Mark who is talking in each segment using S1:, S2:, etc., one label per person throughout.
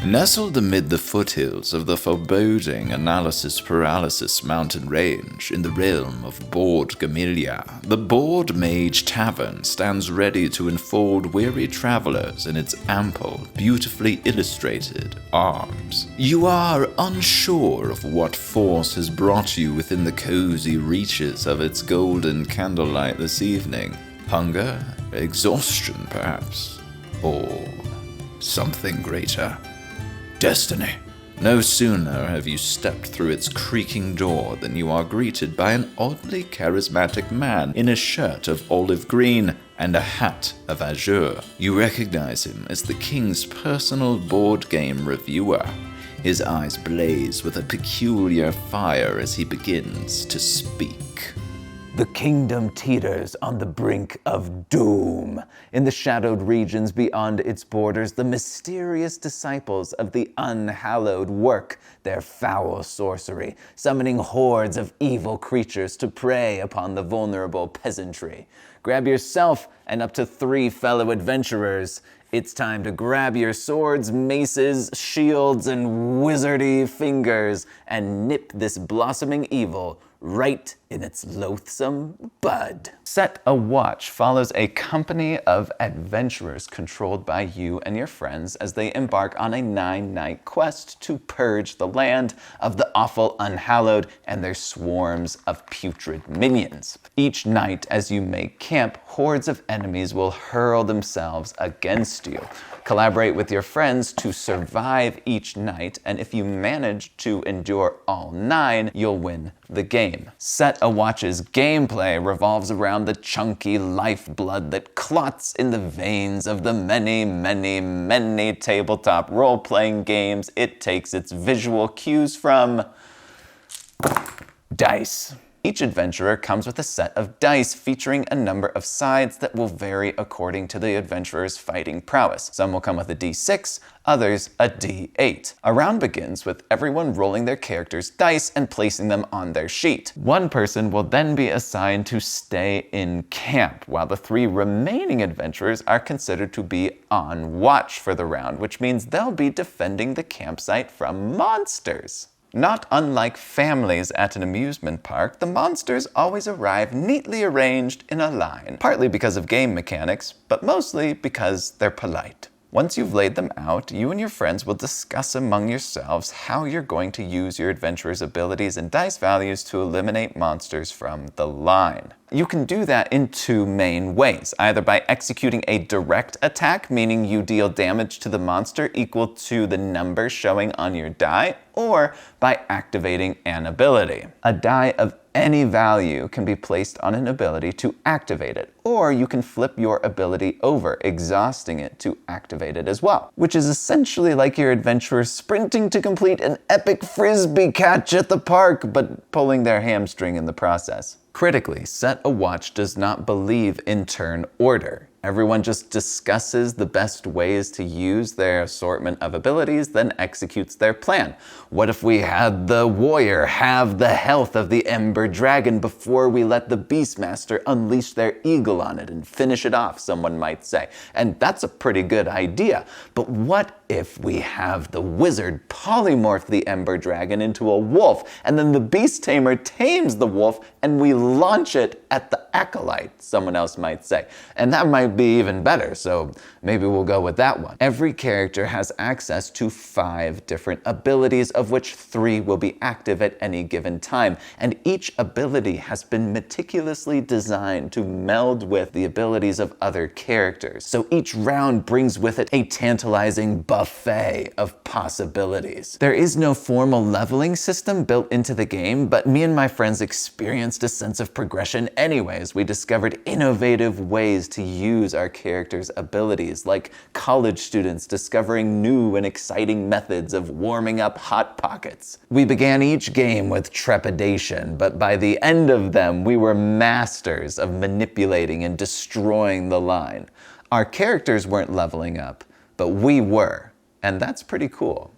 S1: Nestled amid the foothills of the foreboding analysis paralysis mountain range in the realm of Board Gamilia, the Board Mage Tavern stands ready to enfold weary travelers in its ample, beautifully illustrated arms. You are unsure of what force has brought you within the cozy reaches of its golden candlelight this evening. Hunger, exhaustion perhaps, or something greater. Destiny. No sooner have you stepped through its creaking door than you are greeted by an oddly charismatic man in a shirt of olive green and a hat of azure. You recognize him as the king's personal board game reviewer. His eyes blaze with a peculiar fire as he begins to speak.
S2: The kingdom teeters on the brink of doom. In the shadowed regions beyond its borders, the mysterious disciples of the unhallowed work their foul sorcery, summoning hordes of evil creatures to prey upon the vulnerable peasantry. Grab yourself and up to 3 fellow adventurers. It's time to grab your swords, maces, shields, and wizardy fingers and nip this blossoming evil right in its loathsome bud. Set a Watch follows a company of adventurers controlled by you and your friends as they embark on a 9-night quest to purge the land of the awful unhallowed and their swarms of putrid minions. Each night as you make camp, hordes of enemies will hurl themselves against you. Collaborate with your friends to survive each night, and if you manage to endure all 9, you'll win the game. Set a Watch's gameplay revolves around the chunky lifeblood that clots in the veins of the many tabletop role-playing games it takes its visual cues from dice. Each adventurer comes with a set of dice featuring a number of sides that will vary according to the adventurer's fighting prowess. Some will come with a D6, others a D8. A round begins with everyone rolling their character's dice and placing them on their sheet. One person will then be assigned to stay in camp, while the 3 remaining adventurers are considered to be on watch for the round, which means they'll be defending the campsite from monsters. Not unlike families at an amusement park, the monsters always arrive neatly arranged in a line, partly because of game mechanics, but mostly because they're polite. Once you've laid them out, you and your friends will discuss among yourselves how you're going to use your adventurer's abilities and dice values to eliminate monsters from the line. You can do that in 2 main ways, either by executing a direct attack, meaning you deal damage to the monster equal to the number showing on your die, or by activating an ability. A die of any value can be placed on an ability to activate it, or you can flip your ability over, exhausting it to activate it as well, which is essentially like your adventurer sprinting to complete an epic frisbee catch at the park, but pulling their hamstring in the process. Critically, Set a Watch does not believe in turn order. Everyone just discusses the best ways to use their assortment of abilities, then executes their plan. What if we had the warrior have the health of the Ember Dragon before we let the Beastmaster unleash their eagle on it and finish it off, someone might say. And that's a pretty good idea. But what if we have the wizard polymorph the Ember Dragon into a wolf, and then the Beast Tamer tames the wolf and we launch it at the Acolyte, someone else might say. And that might be even better, so maybe we'll go with that one. Every character has access to 5 different abilities, of which 3 will be active at any given time, and each ability has been meticulously designed to meld with the abilities of other characters. So each round brings with it a tantalizing buffet of possibilities. There is no formal leveling system built into the game, but me and my friends experienced a sense of progression anyways. We discovered innovative ways to use our characters' abilities, like college students discovering new and exciting methods of warming up hot pockets. We began each game with trepidation, but by the end of them, we were masters of manipulating and destroying the line. Our characters weren't leveling up, but we were, and that's pretty cool.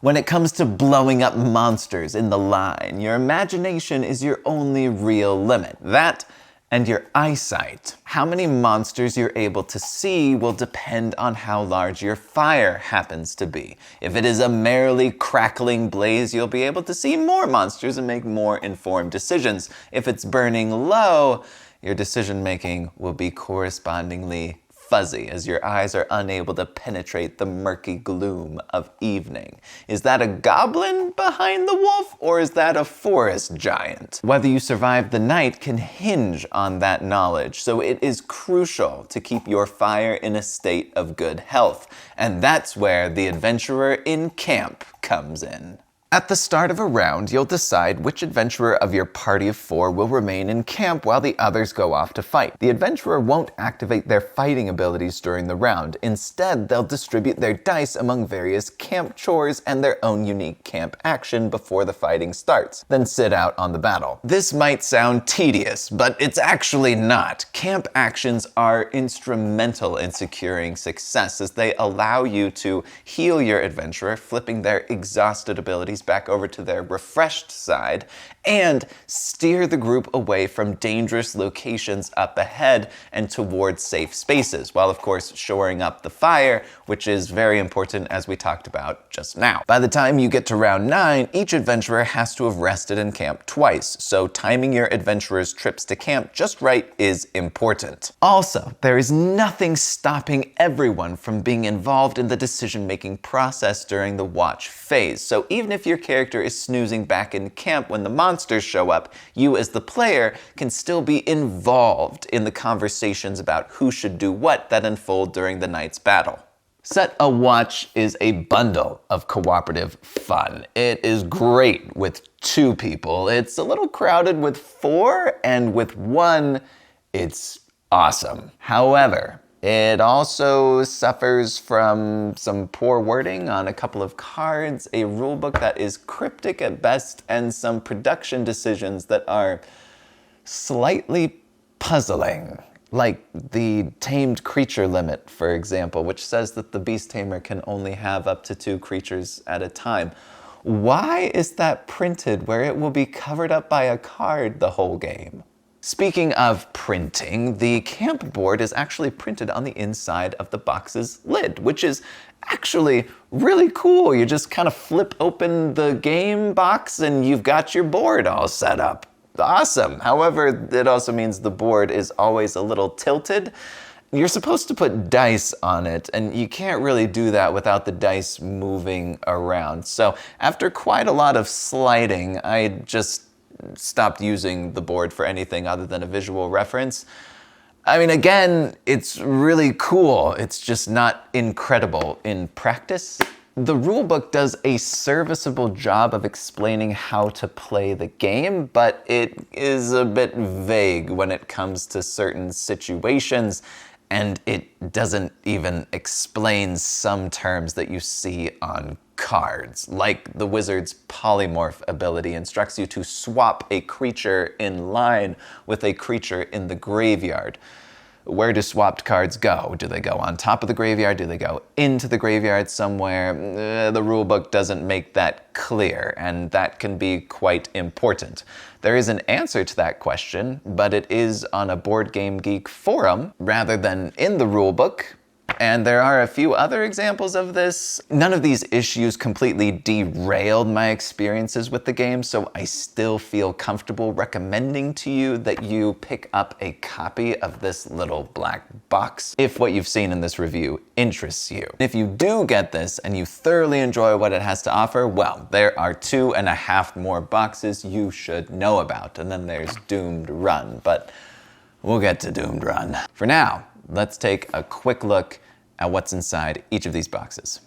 S2: When it comes to blowing up monsters in the line, your imagination is your only real limit. That and your eyesight. How many monsters you're able to see will depend on how large your fire happens to be. If it is a merrily crackling blaze, you'll be able to see more monsters and make more informed decisions. If it's burning low, your decision making will be correspondingly fuzzy as your eyes are unable to penetrate the murky gloom of evening. Is that a goblin behind the wolf, or is that a forest giant? Whether you survive the night can hinge on that knowledge, so it is crucial to keep your fire in a state of good health. And that's where the adventurer in camp comes in. At the start of a round, you'll decide which adventurer of your party of 4 will remain in camp while the others go off to fight. The adventurer won't activate their fighting abilities during the round. Instead, they'll distribute their dice among various camp chores and their own unique camp action before the fighting starts, then sit out on the battle. This might sound tedious, but it's actually not. Camp actions are instrumental in securing success as they allow you to heal your adventurer, flipping their exhausted abilities back over to their refreshed side, and steer the group away from dangerous locations up ahead and towards safe spaces, while of course shoring up the fire, which is very important as we talked about just now. By the time you get to round 9, each adventurer has to have rested in camp twice, so timing your adventurer's trips to camp just right is important. Also, there is nothing stopping everyone from being involved in the decision-making process during the watch phase, so even if your character is snoozing back in camp when the monsters show up, you as the player can still be involved in the conversations about who should do what that unfold during the night's battle. Set a Watch is a bundle of cooperative fun. It is great with 2 people. It's a little crowded with 4, and with 1, it's awesome. However, it also suffers from some poor wording on a couple of cards, a rulebook that is cryptic at best, and some production decisions that are slightly puzzling. Like the tamed creature limit, for example, which says that the beast tamer can only have up to 2 creatures at a time. Why is that printed where it will be covered up by a card the whole game? Speaking of printing, the camp board is actually printed on the inside of the box's lid, which is actually really cool. You just kind of flip open the game box and you've got your board all set up. Awesome. However, it also means the board is always a little tilted. You're supposed to put dice on it, and you can't really do that without the dice moving around. So after quite a lot of sliding, I just stopped using the board for anything other than a visual reference. I mean, again, it's really cool. It's just not incredible in practice. The rulebook does a serviceable job of explaining how to play the game, but it is a bit vague when it comes to certain situations, and it doesn't even explain some terms that you see on cards, like the wizard's polymorph ability instructs you to swap a creature in line with a creature in the graveyard. Where do swapped cards go? Do they go on top of the graveyard? Do they go into the graveyard somewhere? The rulebook doesn't make that clear, and that can be quite important. There is an answer to that question, but it is on a Board Game Geek forum rather than in the rulebook. And there are a few other examples of this. None of these issues completely derailed my experiences with the game, so I still feel comfortable recommending to you that you pick up a copy of this little black box if what you've seen in this review interests you. If you do get this and you thoroughly enjoy what it has to offer, well, there are 2.5 more boxes you should know about, and then there's Doomed Run, but we'll get to Doomed Run. For now, let's take a quick look at what's inside each of these boxes.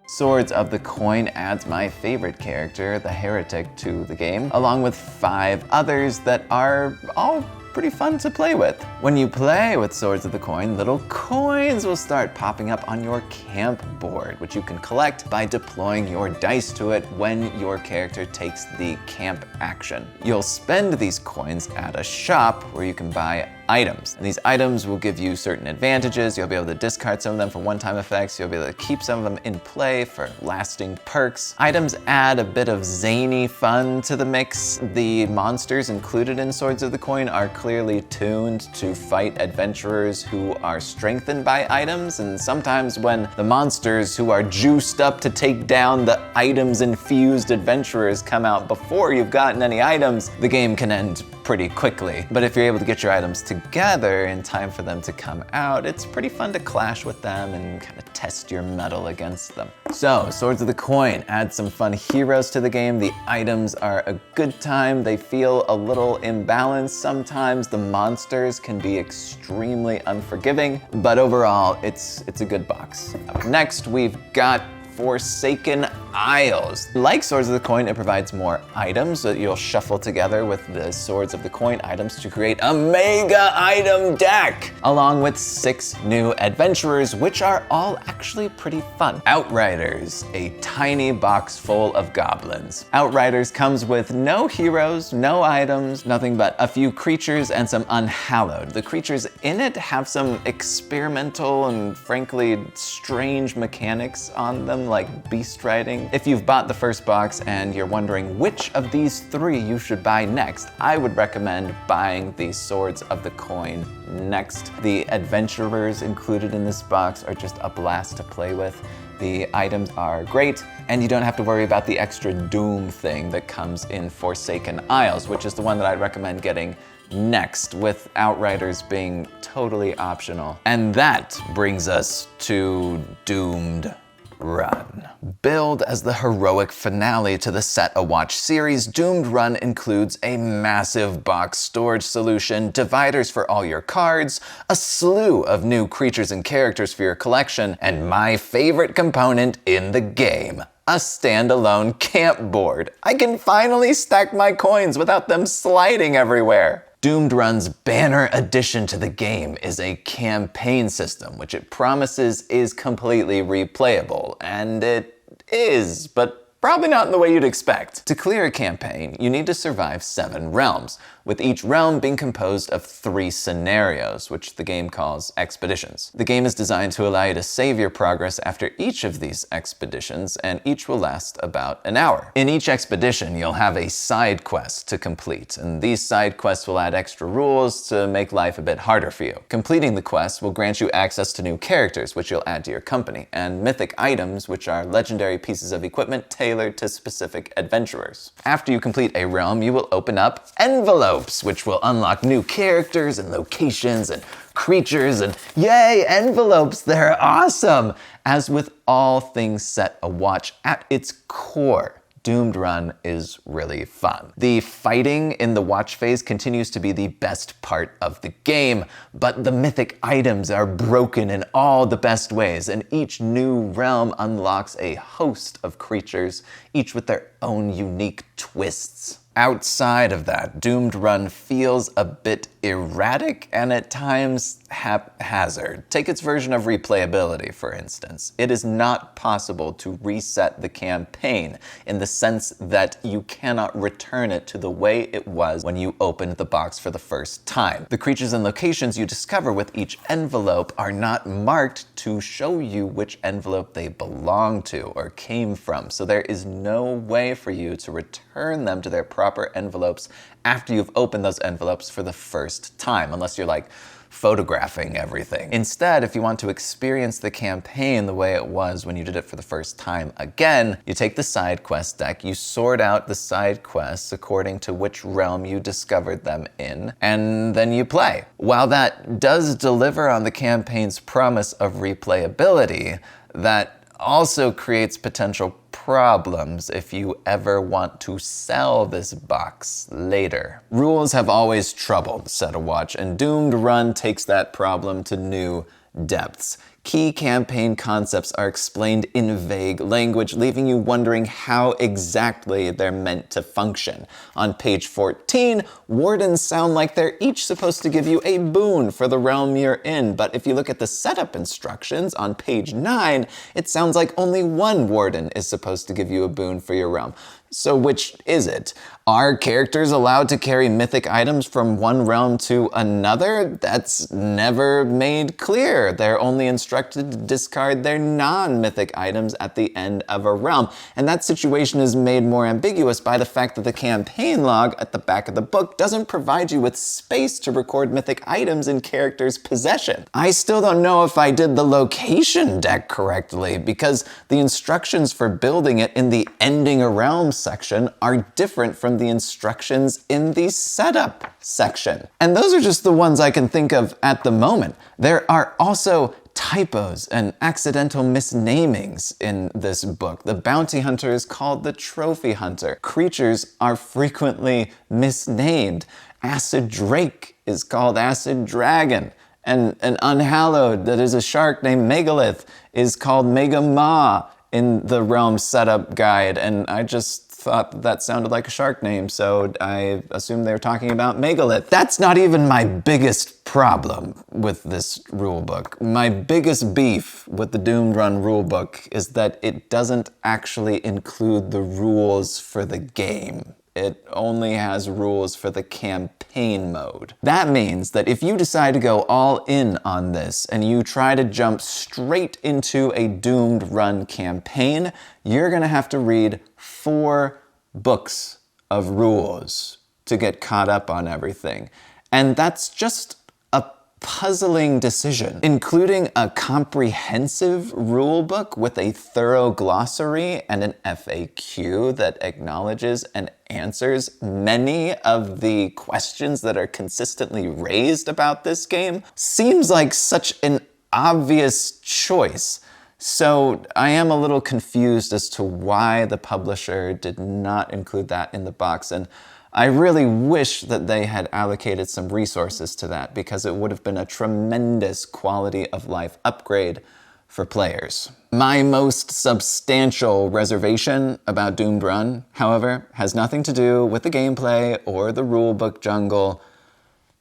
S2: Swords of the Coin adds my favorite character, the Heretic, to the game, along with 5 others that are all pretty fun to play with. When you play with Swords of the Coin, little coins will start popping up on your camp board, which you can collect by deploying your dice to it when your character takes the camp action. You'll spend these coins at a shop where you can buy items. And these items will give you certain advantages. You'll be able to discard some of them for one-time effects. You'll be able to keep some of them in play for lasting perks. Items add a bit of zany fun to the mix. The monsters included in Swords of the Coin are clearly tuned to fight adventurers who are strengthened by items, and sometimes when the monsters who are juiced up to take down the items-infused adventurers come out before you've gotten any items, the game can end pretty quickly. But if you're able to get your items together in time for them to come out, it's pretty fun to clash with them and kind of test your mettle against them. So, Swords of the Coin adds some fun heroes to the game. The items are a good time. They feel a little imbalanced sometimes. The monsters can be extremely unforgiving, but overall, it's a good box. Up next, we've got Forsaken Isles. Like Swords of the Coin, it provides more items that you'll shuffle together with the Swords of the Coin items to create a mega item deck, along with 6 new adventurers, which are all actually pretty fun. Outriders, a tiny box full of goblins. Outriders comes with no heroes, no items, nothing but a few creatures and some unhallowed. The creatures in it have some experimental and frankly strange mechanics on them, like beast riding. If you've bought the first box and you're wondering which of these 3 you should buy next, I would recommend buying the Swords of the Coin next. The adventurers included in this box are just a blast to play with. The items are great, and you don't have to worry about the extra doom thing that comes in Forsaken Isles, which is the one that I'd recommend getting next, with Outriders being totally optional. And that brings us to Doomed Run. Billed as the heroic finale to the Set a Watch series, Doomed Run includes a massive box storage solution, dividers for all your cards, a slew of new creatures and characters for your collection, and my favorite component in the game, a standalone camp board. I can finally stack my coins without them sliding everywhere. Doomed Run's banner addition to the game is a campaign system, which it promises is completely replayable, and it is, but probably not in the way you'd expect. To clear a campaign, you need to survive 7 realms, with each realm being composed of 3 scenarios, which the game calls expeditions. The game is designed to allow you to save your progress after each of these expeditions, and each will last about an hour. In each expedition, you'll have a side quest to complete, and these side quests will add extra rules to make life a bit harder for you. Completing the quest will grant you access to new characters, which you'll add to your company, and mythic items, which are legendary pieces of equipment tailored to specific adventurers. After you complete a realm, you will open up envelopes, which will unlock new characters and locations and creatures, and yay, envelopes, they're awesome! As with all things Set a Watch, at its core, Doomed Run is really fun. The fighting in the watch phase continues to be the best part of the game, but the mythic items are broken in all the best ways, and each new realm unlocks a host of creatures, each with their own unique twists. Outside of that, Doomed Run feels a bit erratic and at times haphazard. Take its version of replayability, for instance. It is not possible to reset the campaign in the sense that you cannot return it to the way it was when you opened the box for the first time. The creatures and locations you discover with each envelope are not marked to show you which envelope they belong to or came from, so there is no way for you to return them to their proper envelopes after you've opened those envelopes for the first time, unless you're like photographing everything. Instead, if you want to experience the campaign the way it was when you did it for the first time again, you take the side quest deck, you sort out the side quests according to which realm you discovered them in, and then you play. While that does deliver on the campaign's promise of replayability, that also creates potential problems if you ever want to sell this box later. Rules have always troubled Set a Watch, and Doomed Run takes that problem to new depths. Key campaign concepts are explained in vague language, leaving you wondering how exactly they're meant to function. On page 14, wardens sound like they're each supposed to give you a boon for the realm you're in, but if you look at the setup instructions on page 9, it sounds like only one warden is supposed to give you a boon for your realm. So which is it? Are characters allowed to carry mythic items from one realm to another? That's never made clear. They're only instructed to discard their non-mythic items at the end of a realm. And that situation is made more ambiguous by the fact that the campaign log at the back of the book doesn't provide you with space to record mythic items in characters' possession. I still don't know if I did the location deck correctly, because the instructions for building it in the ending a realm section are different from the instructions in the setup section. And those are just the ones I can think of at the moment. There are also typos and accidental misnamings in this book. The bounty hunter is called the trophy hunter. Creatures are frequently misnamed. Acid Drake is called Acid Dragon. And an unhallowed that is a shark named Megalith is called Megama in the realm setup guide. And I just thought that sounded like a shark name, so I assumed they were talking about Megalith. That's not even my biggest problem with this rulebook. My biggest beef with the Doomed Run rulebook is that it doesn't actually include the rules for the game. It only has rules for the campaign mode. That means that if you decide to go all in on this and you try to jump straight into a Doomed Run campaign, you're gonna have to read 4 books of rules to get caught up on everything. And that's just a puzzling decision. Including a comprehensive rule book with a thorough glossary and an FAQ that acknowledges and answers many of the questions that are consistently raised about this game seems like such an obvious choice. So I am a little confused as to why the publisher did not include that in the box, and I really wish that they had allocated some resources to that, because it would have been a tremendous quality of life upgrade for players. My most substantial reservation about Doomed Run, however, has nothing to do with the gameplay or the rulebook jungle.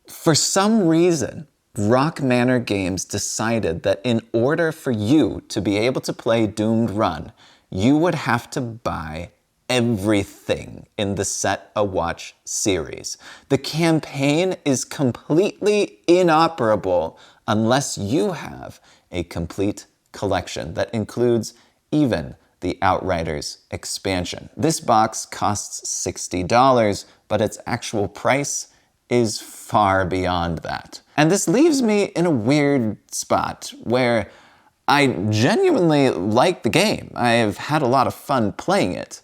S2: For some reason, Manor Games decided that in order for you to be able to play Doomed Run, you would have to buy everything in the Set a Watch series. The campaign is completely inoperable unless you have a complete collection that includes even the Outriders expansion. This box costs $60, but its actual price is far beyond that. And this leaves me in a weird spot where I genuinely like the game. I have had a lot of fun playing it,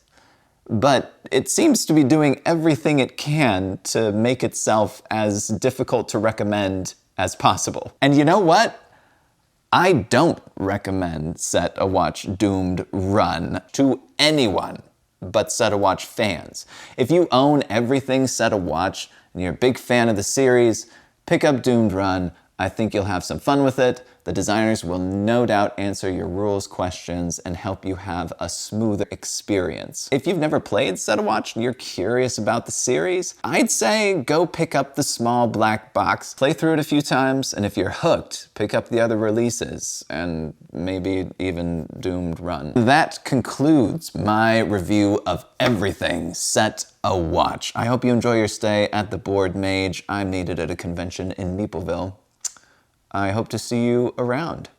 S2: but it seems to be doing everything it can to make itself as difficult to recommend as possible. And you know what? I don't recommend Set a Watch Doomed Run to anyone but Set a Watch fans. If you own everything Set a Watch and you're a big fan of the series, pick up Doomed Run. I think you'll have some fun with it. The designers will no doubt answer your rules questions and help you have a smoother experience. If you've never played Set a Watch and you're curious about the series, I'd say go pick up the small black box, play through it a few times, and if you're hooked, pick up the other releases, and maybe even Doomed Run. That concludes my review of everything Set a Watch. I hope you enjoy your stay at the Board Mage. I made it at a convention in Meepleville. I hope to see you around.